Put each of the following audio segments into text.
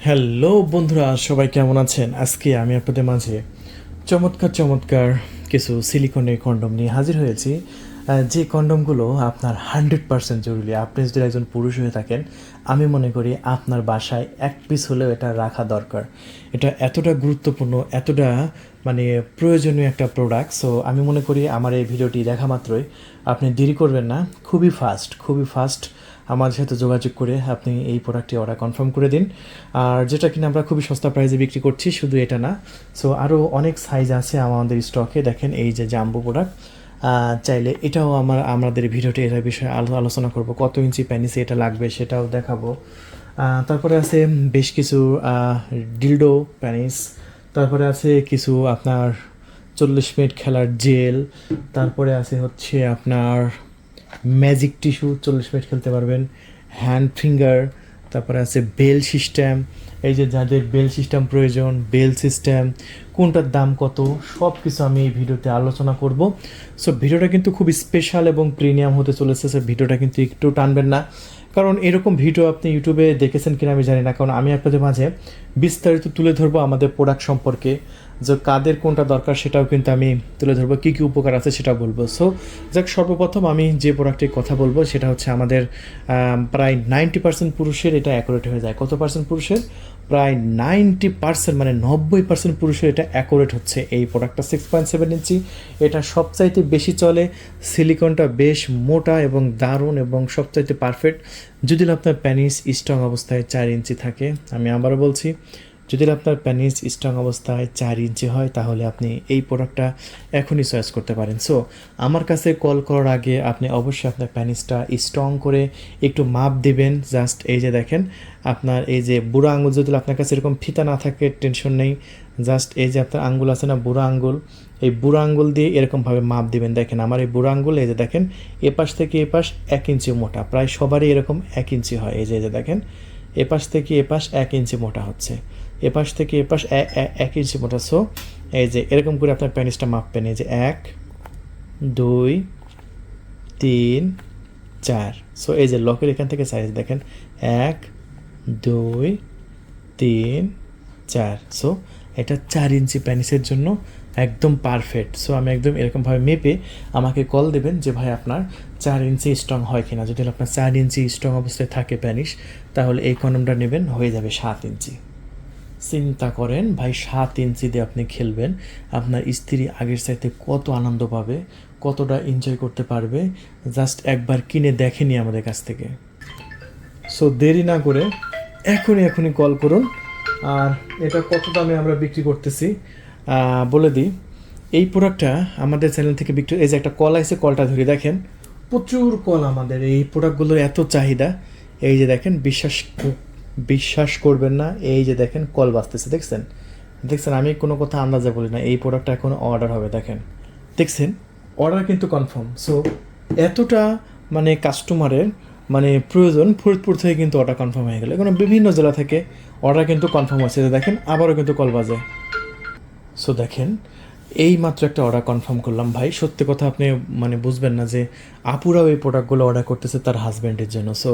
Hello বন্ধুরা, সবাই কেমন আছেন? আজকে আমি আপনাদের মাঝে চমৎকার চমৎকার কিছু সিলিকনের কন্ডম নিয়ে হাজির হয়েছি। যে কন্ডমগুলো আপনার 100% জরুরি। আপনি যদি একজন পুরুষ হয়ে থাকেন, আমি মনে করি আপনার বাসায় এক পিস হলেও এটা রাখা দরকার। এটা এতটা গুরুত্বপূর্ণ, এতটা মানে প্রয়োজনীয় একটা প্রোডাক্ট। সো আমি মনে করি আমার এই ভিডিওটি দেখা মাত্রই আপনি দেরি করবেন না, খুবই ফাস্ট আমার সাথে যোগাযোগ করে আপনি এই প্রোডাক্টটি অর্ডার কনফার্ম করে দিন। আর যেটা কিনা আমরা খুবই সস্তা প্রাইসে বিক্রি করছি, শুধু এটা না, সো আরও অনেক সাইজ আছে আমাদের স্টকে। দেখেন এই যে জাম্বো প্রোডাক্ট, চাইলে এটাও আমাদের ভিডিওতে এটার বিষয়ে আলোচনা করব, কত ইঞ্চি প্যানিসে এটা লাগবে সেটাও দেখাবো। তারপরে আছে বেশ কিছু ডিলডো প্যানিস, তারপরে আছে কিছু আপনার 40 মিনিট খেলার জেল, তারপরে আছে হচ্ছে আপনার ম্যাজিক টিস্যু, 40 মিনিট খেলতে পারবেন, হ্যান্ড ফিঙ্গার, তারপরে আছে বেল সিস্টেম। এই যে যাদের বেল সিস্টেম প্রয়োজন, বেল সিস্টেম কোনটার দাম কত সব কিছু আমি এই ভিডিওতে আলোচনা করব। সো ভিডিওটা কিন্তু খুব স্পেশাল এবং প্রিমিয়াম হতে চলেছে। সো ভিডিওটা কিন্তু একটু টানবেন না, কারণ এরকম ভিডিও আপনি ইউটিউবে দেখেছেন কিনা আমি জানি না, কারণ আমি আপনাদের মাঝে বিস্তারিত তুলে ধরবো আমাদের প্রোডাক্ট সম্পর্কে, যে কাদের কোনটা দরকার সেটাও কিন্তু আমি তুলে ধরবো, কী কী উপকার আছে সেটা বলবো। সো যাক, সর্বপ্রথম আমি যে প্রোডাক্টের কথা বলবো সেটা হচ্ছে আমাদের প্রায় 90% পুরুষের এটা অ্যাকুরেট হয়ে যায়। কত পার্সেন্ট পুরুষের? প্রায় 90%, মানে 90% পুরুষের এটা অ্যাকুরেট হচ্ছে এই প্রোডাক্টটা। 6.7 ইঞ্চি, এটা সবচাইতে বেশি চলে। সিলিকনটা বেশ মোটা এবং দারুণ এবং সবচাইতে পারফেক্ট। যদি আপনার প্যানিস স্ট্রং অবস্থায় 4 ইঞ্চি থাকে, আমি আবারও বলছি, যদি আপনার প্যানিস স্ট্রং অবস্থায় 4 ইঞ্চি হয়, তাহলে আপনি এই প্রোডাক্টটা এখনই চয়েস করতে পারেন। সো আমার কাছে কল করার আগে আপনি অবশ্যই আপনার প্যানিসটা স্ট্রং করে একটু মাপ দেবেন। জাস্ট এই যে দেখেন, আপনার এই যে বুড়ো আঙুল, যদি আপনার কাছে এরকম ফিতা না থাকে টেনশন নেই, জাস্ট এই যে আপনার আঙ্গুল আছে না, বুড়ো আঙ্গুল, এই বুড়ো আঙ্গুল দিয়ে এরকমভাবে মাপ দিবেন। দেখেন আমার এই বুড়ো আঙ্গুল, এই যে দেখেন এপাশ থেকে এপাশ 1 ইঞ্চি মোটা, প্রায় সবারই এরকম 1 ইঞ্চি হয়। এই যে দেখেন এপাশ থেকে এপাশ 1 ইঞ্চি মোটা হচ্ছে, এপাশ থেকে এপাশ 1 ইঞ্চি মোটা। সো এই যে এরকম করে আপনার প্যানিসটা মাপবেন। এই যে 1, 2, 3, 4। সো এই যে লকের এখান থেকে সাইজ দেখেন 1, 2, 3, 4। সো এটা 4 ইঞ্চি প্যানিসের জন্য একদম পারফেক্ট। সো আমি একদম এরকমভাবে মেপে আমাকে কল দেবেন যে ভাই আপনার 4 ইঞ্চি স্ট্রং হয় কিনা। যদি আপনার 4 ইঞ্চি স্ট্রং অবস্থায় থাকে প্যানিস, তাহলে এই কন্ডমটা নেবেন, হয়ে যাবে 7 ইঞ্চি। চিন্তা করেন ভাই, 7 ইঞ্চি দিয়ে আপনি খেলবেন, আপনার স্ত্রী আগের চাইতে কত আনন্দ পাবে, কতটা এনজয় করতে পারবে, জাস্ট একবার কিনে দেখেনি আমাদের কাছ থেকে। সো দেরি না করে এখনই কল করুন। আর এটা কত দামে আমরা বিক্রি করতেছি বলে দিই। এই প্রোডাক্টটা আমাদের চ্যানেল থেকে বিক্রি, এই যে একটা কল আছে, কলটা ধরে দেখেন, প্রচুর কল আমাদের এই প্রোডাক্টগুলোর, এত চাহিদা। এই যে দেখেন, বিশ্বাস করবেন না, এই যে দেখেন কল বাজতেছে, দেখছেন আমি কোনো কথা আন্দাজে বলি না, এই প্রোডাক্টটা এখন অর্ডার হবে। দেখছেন অর্ডার কিন্তু কনফার্ম। সো এতটা মানে কাস্টমারের মানে প্রয়োজন, ফরিদপুর থেকে কিন্তু অর্ডার কনফার্ম হয়ে গেলো, এখন বিভিন্ন জেলা থেকে অর্ডার কিন্তু কনফার্ম হচ্ছে। দেখেন আবারও কিন্তু কল বাজে। সো দেখেন এই মাত্র একটা অর্ডার কনফার্ম করলাম। ভাই সত্যি কথা, আপনি মানে বুঝবেন না যে আপুরাও এই প্রোডাক্টগুলো অর্ডার করতেছে তার হাজব্যান্ডের জন্য। সো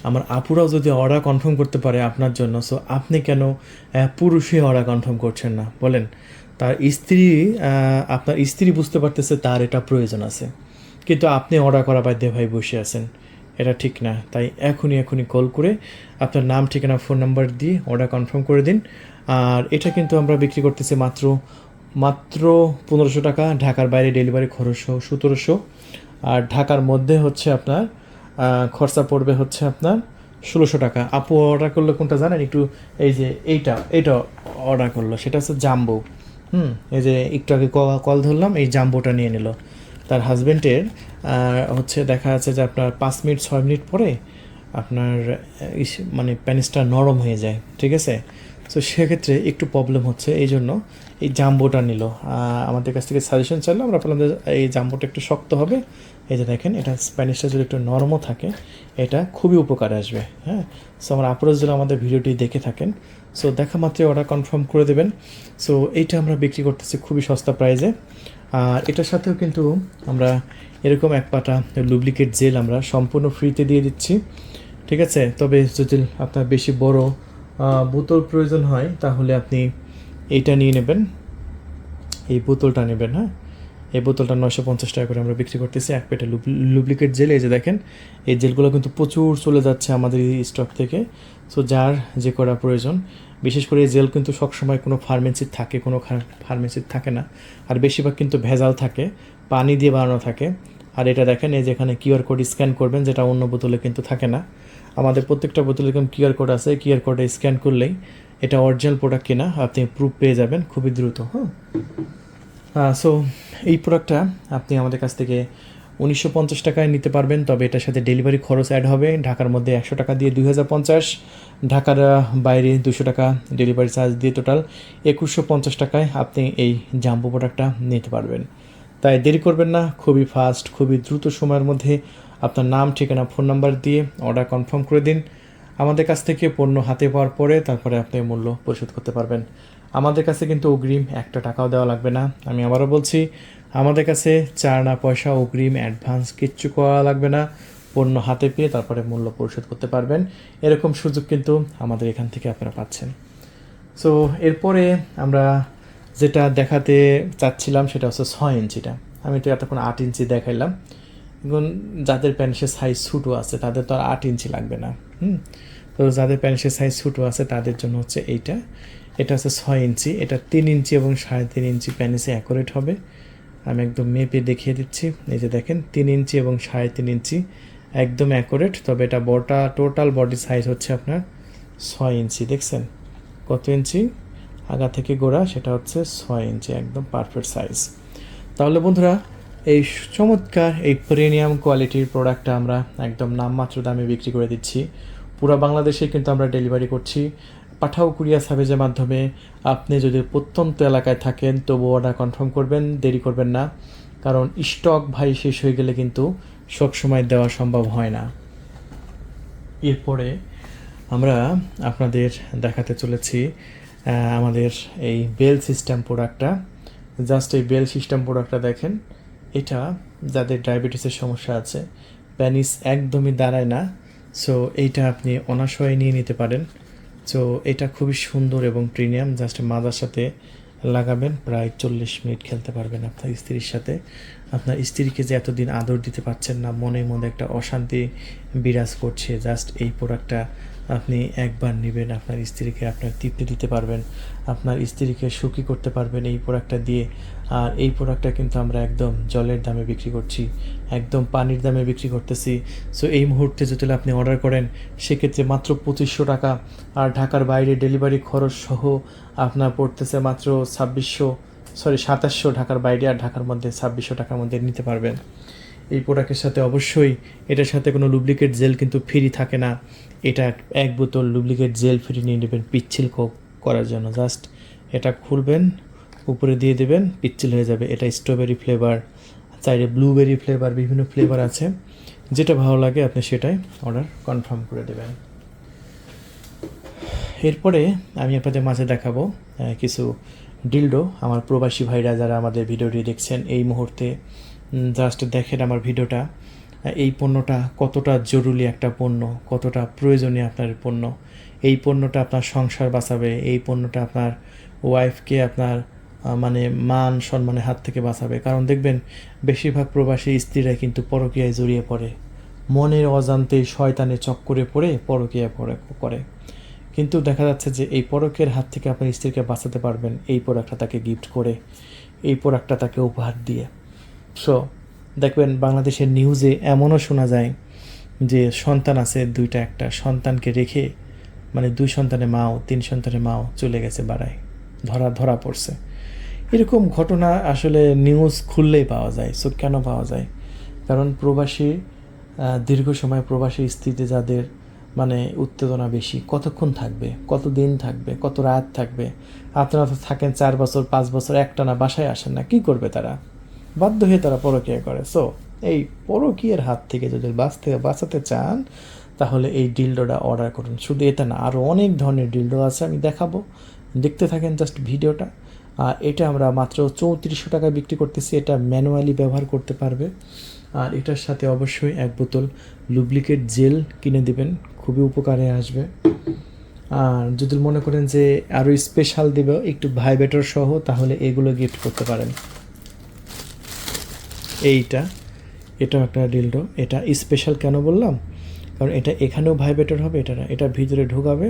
আমার আপুরাও যদি অর্ডার কনফার্ম করতে পারে আপনার জন্য, সো আপনি কেন পুরুষই অর্ডার কনফার্ম করছেন না বলেন? তার স্ত্রী, আপনার স্ত্রী বুঝতে পারতেছে তার এটা প্রয়োজন আছে, কিন্তু আপনি অর্ডার করা বাদ দিয়ে ভাই বসে আছেন, এটা ঠিক না। তাই এখনই কল করে আপনার নাম, ঠিকানা, ফোন নাম্বার দিয়ে অর্ডার কনফার্ম করে দিন। আর এটা কিন্তু আমরা বিক্রি করতেছি মাত্র 1500 টাকা। ঢাকার বাইরে ডেলিভারি খরচ 1700, আর ঢাকার মধ্যে হচ্ছে আপনার খরচা পড়বে হচ্ছে আপনার 1600 টাকা। আপু অর্ডার করলো কোনটা জানেন? একটু এই যে এইটা অর্ডার করলো, সেটা হচ্ছে জাম্বো। এই যে একটু আগে কল ধরলাম, এই জাম্বোটা নিয়ে নিল। তার হাজব্যান্ডের হচ্ছে দেখা যাচ্ছে যে আপনার 5 মিনিট 6 মিনিট পরে আপনার মানে প্যানিসটা নরম হয়ে যায়, ঠিক আছে? সো সেক্ষেত্রে একটু প্রবলেম হচ্ছে, এই জন্য এই জাম্বোটা নিল। আমাদের কাছ থেকে সাজেশন চাইলো, আমরা বললাম যে এই জাম্বোটা একটু শক্ত হবে। এই যে দেখেন, এটা স্প্যানিশটা যদি একটু নরমও থাকে, এটা খুবই উপকারে আসবে। হ্যাঁ, সো আমার আপুরা যদি আমাদের ভিডিওটি দেখে থাকেন, সো দেখা মাত্রই অর্ডার কনফার্ম করে দেবেন। সো এইটা আমরা বিক্রি করতেছি খুবই সস্তা প্রাইসে। আর এটার সাথেও কিন্তু আমরা এরকম এক পাটা লুব্রিকেট জেল আমরা সম্পূর্ণ ফ্রিতে দিয়ে দিচ্ছি, ঠিক আছে? তবে যদি আপনার বেশি বড় বোতল প্রয়োজন হয় তাহলে আপনি এইটা নিয়ে নেবেন, এই বোতলটা নেবেন। হ্যাঁ, এই বোতলটা 950 টাকা করে আমরা বিক্রি করতেছি। এক পেটে লুব্রিকেট জেল, এই যে দেখেন এই জেলগুলো কিন্তু প্রচুর চলে যাচ্ছে আমাদের এই স্টক থেকে। সো যার যে করা প্রয়োজন, বিশেষ করে এই জেল কিন্তু সবসময় কোনো ফার্মেসির থাকে, কোনো ফার্মেসির থাকে না, আর বেশিরভাগ কিন্তু ভেজাল থাকে, পানি দিয়ে বানানো থাকে। আর এটা দেখেন এই যেখানে কিউআর কোড স্ক্যান করবেন, যেটা অন্য বোতলে কিন্তু থাকে না। আমাদের প্রত্যেকটা বোতলে এরকম কিউআর কোড আছে, কিউআর কোডে স্ক্যান করলেই এটা অরিজিনাল প্রোডাক্ট কিনা আপনি প্রুফ পেয়ে যাবেন খুবই দ্রুত। সো এই প্রোডাক্টটা আপনি আমাদের কাছ থেকে 1950 টাকায় নিতে পারবেন, তবে এটার সাথে ডেলিভারি খরচ অ্যাড হবে। ঢাকার মধ্যে 100 টাকা দিয়ে 2050, ঢাকার বাইরে 200 টাকা ডেলিভারি চার্জ দিয়ে টোটাল 2150 টাকায় আপনি এই জাম্বো প্রোডাক্টটা নিতে পারবেন। তাই দেরি করবেন না, খুবই ফাস্ট, খুবই দ্রুত সময়ের মধ্যে আপনার নাম, ঠিকানা, ফোন নাম্বার দিয়ে অর্ডার কনফার্ম করে দিন। আমাদের কাছ থেকে পণ্য হাতে পাওয়ার পরে তারপরে আপনি মূল্য পরিশোধ করতে পারবেন। আমাদের কাছে কিন্তু অগ্রিম একটা টাকাও দেওয়া লাগবে না। আমি আবারও বলছি, আমাদের কাছে চার পয়সা অগ্রিম অ্যাডভান্স কিচ্ছু করা লাগবে না। পণ্য হাতে পেয়ে তারপরে মূল্য পরিশোধ করতে পারবেন, এরকম সুযোগ কিন্তু আমাদের এখান থেকে আপনারা পাচ্ছেন। সো এরপরে আমরা যেটা দেখাতে চাচ্ছিলাম সেটা হচ্ছে 6 ইঞ্চিটা। আমি তো এতক্ষণ 8 ইঞ্চি দেখাইলাম। এখন যাদের প্যান্টের সাইজ ছোটো আছে তাদের তো আর 8 ইঞ্চি লাগবে না। তো যাদের প্যান্টের সাইজ ছোটো আছে তাদের জন্য হচ্ছে এটা হচ্ছে 6 ইঞ্চি। এটা 3 ইঞ্চি এবং 3.5 ইঞ্চি প্যান্টসে অ্যাকুরেট হবে। আমি একদম মেপে দেখিয়ে দিচ্ছি। এই যে দেখেন 3 ইঞ্চি এবং 3.5 ইঞ্চি একদম অ্যাকুরেট। তবে এটা টোটাল বডি সাইজ হচ্ছে আপনার 6 ইঞ্চি। দেখছেন কত ইঞ্চি আগা থেকে গোড়া, সেটা হচ্ছে 6 ইঞ্চি, একদম পারফেক্ট সাইজ। তাহলে বন্ধুরা, এই চমৎকার এই প্রিমিয়াম কোয়ালিটির প্রোডাক্টটা আমরা একদম নামমাত্র দামে বিক্রি করে দিচ্ছি। পুরো বাংলাদেশে কিন্তু আমরা ডেলিভারি করছি, পাঠাও কুরিয়ার সার্ভিসের মাধ্যমে। আপনি যদি প্রত্যন্ত এলাকায় থাকেন তবু অর্ডার কনফার্ম করবেন, দেরি করবেন না, কারণ স্টক ভাই শেষ হয়ে গেলে কিন্তু সব সময় দেওয়া সম্ভব হয় না। এরপরে আমরা আপনাদের দেখাতে চলেছি আমাদের এই বেল সিস্টেম প্রোডাক্টটা। জাস্ট এই বেল সিস্টেম প্রোডাক্টটা দেখেন, এটা যাদের ডায়াবেটিসের সমস্যা আছে, প্যানিস একদমই দাঁড়ায় না, সো এইটা আপনি অনায়াসে নিয়ে নিতে পারেন। সো এটা খুবই সুন্দর এবং প্রিমিয়াম। জাস্ট মাজার সাথে লাগাবেন, প্রায় 40 মিনিট খেলতে পারবেন আপনার স্ত্রীর সাথে। আপনার স্ত্রীকে যে এতদিন আদর দিতে পারছেন না, মনের মধ্যে একটা অশান্তি বিরাজ করছে, জাস্ট এই প্রোডাক্টটা আপনি একবার নেবেন, আপনার স্ত্রীকে আপনার তৃপ্তি দিতে পারবেন, আপনার স্ত্রীকে সুখী করতে পারবেন এই প্রোডাক্টটা দিয়ে। আর এই প্রোডাক্টটা কিন্তু আমরা একদম জলের দামে বিক্রি করছি, একদম পানির দামে বিক্রি করতেছি। সো এই মুহূর্তে যদি আপনি অর্ডার করেন সেক্ষেত্রে মাত্র 2500 টাকা, আর ঢাকার বাইরে ডেলিভারি খরচ সহ আপনার পড়তেছে মাত্র 2700, ঢাকার বাইরে, আর ঢাকার মধ্যে 2600 টাকার মধ্যে নিতে পারবেন। এই প্রোডাক্টের সাথে অবশ্যই এটার সাথে কোনো লুব্রিকেট জেল কিন্তু ফ্রি থাকে না। এটা এক বোতল লুব্রিকেট জেল ফ্রি নিয়ে নেবেন পিচ্ছিল করার জন্য। জাস্ট এটা খুলবেন, উপরে দিয়ে দেবেন, পিচ্ছিল হয়ে যাবে। এটা স্ট্রবেরি ফ্লেভার, চাইলে ব্লুবেরি ফ্লেভার, বিভিন্ন ফ্লেভার আছে, যেটা ভালো লাগে আপনি সেটাই অর্ডার কনফার্ম করে দেবেন। এরপরে আমি আপনাদের মাঝে দেখাবো কিছু ডিলডো। আমার প্রবাসী ভাইরা যারা আমাদের ভিডিওটি দেখছেন এই মুহূর্তে, জাস্ট দেখেন আমার ভিডিওটা, এই পণ্যটা কতটা জরুরি একটা পণ্য, কতটা প্রয়োজনীয় আপনার পণ্য। এই পণ্যটা আপনার সংসার বাঁচাবে, এই পণ্যটা আপনার ওয়াইফকে আপনার মানে মান সম্মানের হাত থেকে বাঁচাবে। কারণ দেখবেন বেশিরভাগ প্রবাসী স্ত্রীরা কিন্তু পরকীয়ায় জড়িয়ে পড়ে, মনের অজান্তে শয়তানের চক্করে পড়ে পরকীয়া করে। কিন্তু দেখা যাচ্ছে যে এই পরকের হাত থেকে আপনার স্ত্রীকে বাঁচাতে পারবেন এই প্রোডাক্টটা তাকে গিফট করে, এই প্রোডাক্টটা তাকে উপহার দিয়ে। সো দেখবেন বাংলাদেশের নিউজে এমনও শোনা যায় যে সন্তান আছে দুইটা, একটা সন্তানকে রেখে মানে 2 সন্তানের মাও 3 সন্তানের মাও চলে গেছে বাড়ায়, ধরা পড়ছে। এরকম ঘটনা আসলে নিউজ খুললেই পাওয়া যায়। সো কেন পাওয়া যায়? কারণ প্রবাসী দীর্ঘ সময় প্রবাসী স্ত্রীতে যাদের মানে উত্তেজনা বেশি, কতক্ষণ থাকবে, কত দিন থাকবে, কত রাত থাকবে। আপনারা তো থাকেন 4 বছর 5 বছর একটানা বাসায় আসেন না, কি করবে তারা? বাধ্য হয়ে তারা পরকীয়া করে। সো এই পরকীয়ার হাত থেকে যদি বাঁচাতে চান তাহলে এই ডিলডোটা অর্ডার করুন। শুধু এটা না, আরও অনেক ধরনের ডিলডো আছে, আমি দেখাবো, দেখতে থাকেন জাস্ট ভিডিওটা। আর এটা আমরা মাত্র 3400 টাকায় বিক্রি করতেছি। এটা ম্যানুয়ালি ব্যবহার করতে পারবে। আর এটার সাথে অবশ্যই 1 বোতল লুব্রিকেট জেল কিনে দেবেন, খুবই উপকারে আসবে। আর যদি মনে করেন যে আরও স্পেশাল দেবে একটু ভাইব্রেটর সহ, তাহলে এগুলো গিফট করতে পারেন। এটাও একটা ডিলডো। এটা স্পেশাল কেন বললাম, কারণ এটা এখানেও ভাইব্রেটর হবে, এটা ভিতরে ঢুকাবে,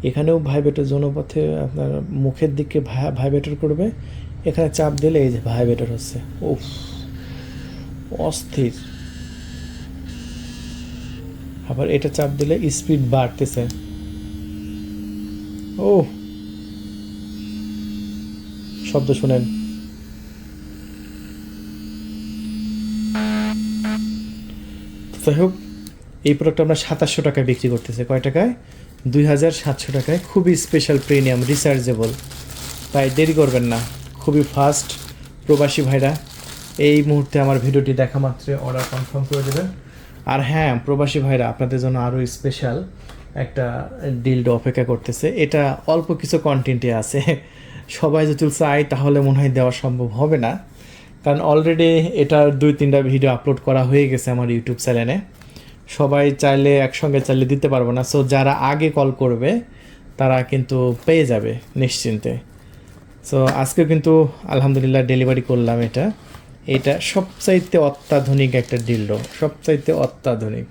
এখানেও ভাইব্রেটর জনপথে আপনার মুখের দিকে ভাইব্রেটর করবে, এখানে চাপ দিলে এই যে ভাইব্রেটর হচ্ছে। উফ, অস্থির। আবার এটা চাপ দিলে স্পিড বাড়তেছে। ও, শব্দ শুনেন। যাই হোক, এই প্রোডাক্ট আমরা 2700 টাকায় বিক্রি করতেছে। কয় টাকায়? 2700 টাকায়। খুবই স্পেশাল, প্রিমিয়াম, রিচার্জেবল। তাই দেরি করবেন না, খুবই ফাস্ট। প্রবাসী ভাইরা এই মুহূর্তে আমার ভিডিওটি দেখা মাত্রই অর্ডার কনফার্ম করে দেবেন। আর হ্যাঁ, প্রবাসী ভাইরা আপনাদের জন্য আরও স্পেশাল একটা ডিলডো অপেক্ষা করতেছে। এটা অল্প কিছু কন্টেন্টে আছে, সবাই যদি চায় তাহলে মনে হয় দেওয়া সম্ভব হবে না, কারণ অলরেডি এটার 2-3টা ভিডিও আপলোড করা হয়ে গেছে আমার ইউটিউব চ্যানেলে। সবাই চাইলে একসঙ্গে চাইলে দিতে পারবো না। সো যারা আগে কল করবে তারা কিন্তু পেয়ে যাবে নিশ্চিন্তে। সো আজকেও কিন্তু আলহামদুলিল্লাহ ডেলিভারি করলাম। এটা সবচাইতে অত্যাধুনিক একটা ডিলডো, সবচাইতে অত্যাধুনিক।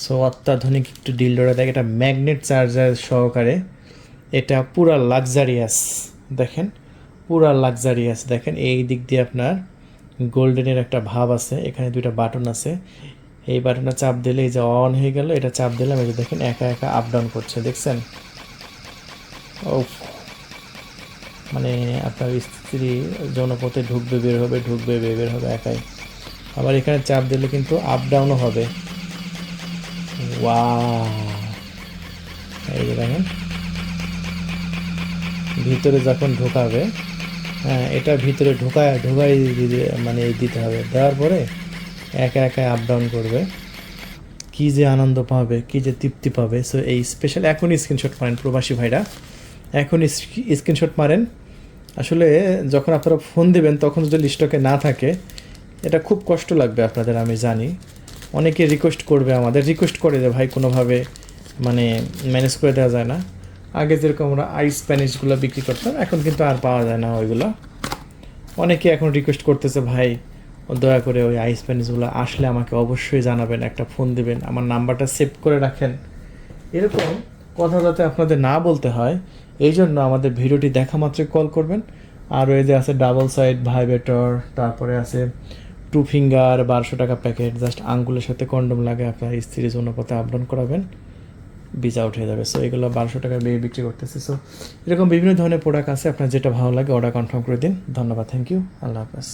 সো অত্যাধুনিক একটু ডিলডোটা দেখ, এটা ম্যাগনেট চার্জার সহকারে। এটা পুরা লাক্সারিয়াস, দেখেন পুরা লাক্সারিয়াস। দেখেন এই দিক দিয়ে আপনার গোল্ডেনের একটা ভাব আছে, এখানে 2টা বাটন আছে। এই বাটনটা চাপ দিলে এই যে অন হয়ে গেল, এটা চাপ দিলাম, এই যে দেখেন একা একা আপ ডাউন করছে, দেখছেন? ও, মানে আপনার স্ত্রী জনপথে ঢুকবে বের হবে, ঢুকবে বের হবে একাই। আবার এখানে চাপ দিলে কিন্তু আপ ডাউনও হবে। ওয়াও, এই যে দেখেন ভিতরে যখন ঢোকাবে, হ্যাঁ এটা ভিতরে ঢোকাই মানে দিতে হবে, দেওয়ার পরে একা একা আপ ডাউন করবে। কী যে আনন্দ পাবে, কী যে তৃপ্তি পাবে। সো এই স্পেশাল এখনই স্ক্রিনশট মারেন প্রবাসী ভাইরা, এখনই স্ক্রিনশট মারেন। আসলে যখন আপনারা ফোন দেবেন তখন যদি স্টকে না থাকে, এটা খুব কষ্ট লাগবে আপনাদের, আমি জানি। অনেকে রিকোয়েস্ট করবে, আমাদের রিকোয়েস্ট করে যে ভাই কোনোভাবে মানে ম্যানেজ করে দেওয়া যায় না। আগে যেরকম আমরা আইস প্যানিশগুলো বিক্রি করতাম, এখন কিন্তু আর পাওয়া যায় না ওইগুলো। অনেকে এখন রিকোয়েস্ট করতেছে ভাই দয়া করে ওই আইস প্যানিশগুলো আসলে আমাকে অবশ্যই জানাবেন, একটা ফোন দিবেন, আমার নাম্বারটা সেভ করে রাখেন। এরকম কথা যাতে আপনাদের না বলতে হয়, এই জন্য আমাদের ভিডিওটি দেখা মাত্রই কল করবেন। আর ওই যে আছে ডাবল সাইড ভাইব্রেটর, তারপরে আছে 2 ফিঙ্গার 1200 টাকা প্যাকেট, জাস্ট আঙ্গুলের সাথে কন্ডম লাগে আপনার স্ত্রীর জন্য পথে আপডাউন করাবেন, বিচ আউট হয়ে যাবে। সো এগুলো 1200 টাকা বিক্রি করতেছে। সো এরকম বিভিন্ন ধরনের প্রোডাক্ট আছে, আপনার যেটা ভালো লাগে অর্ডার কনফার্ম করে দিন। ধন্যবাদ, থ্যাংক ইউ, আল্লাহ হাফেজ।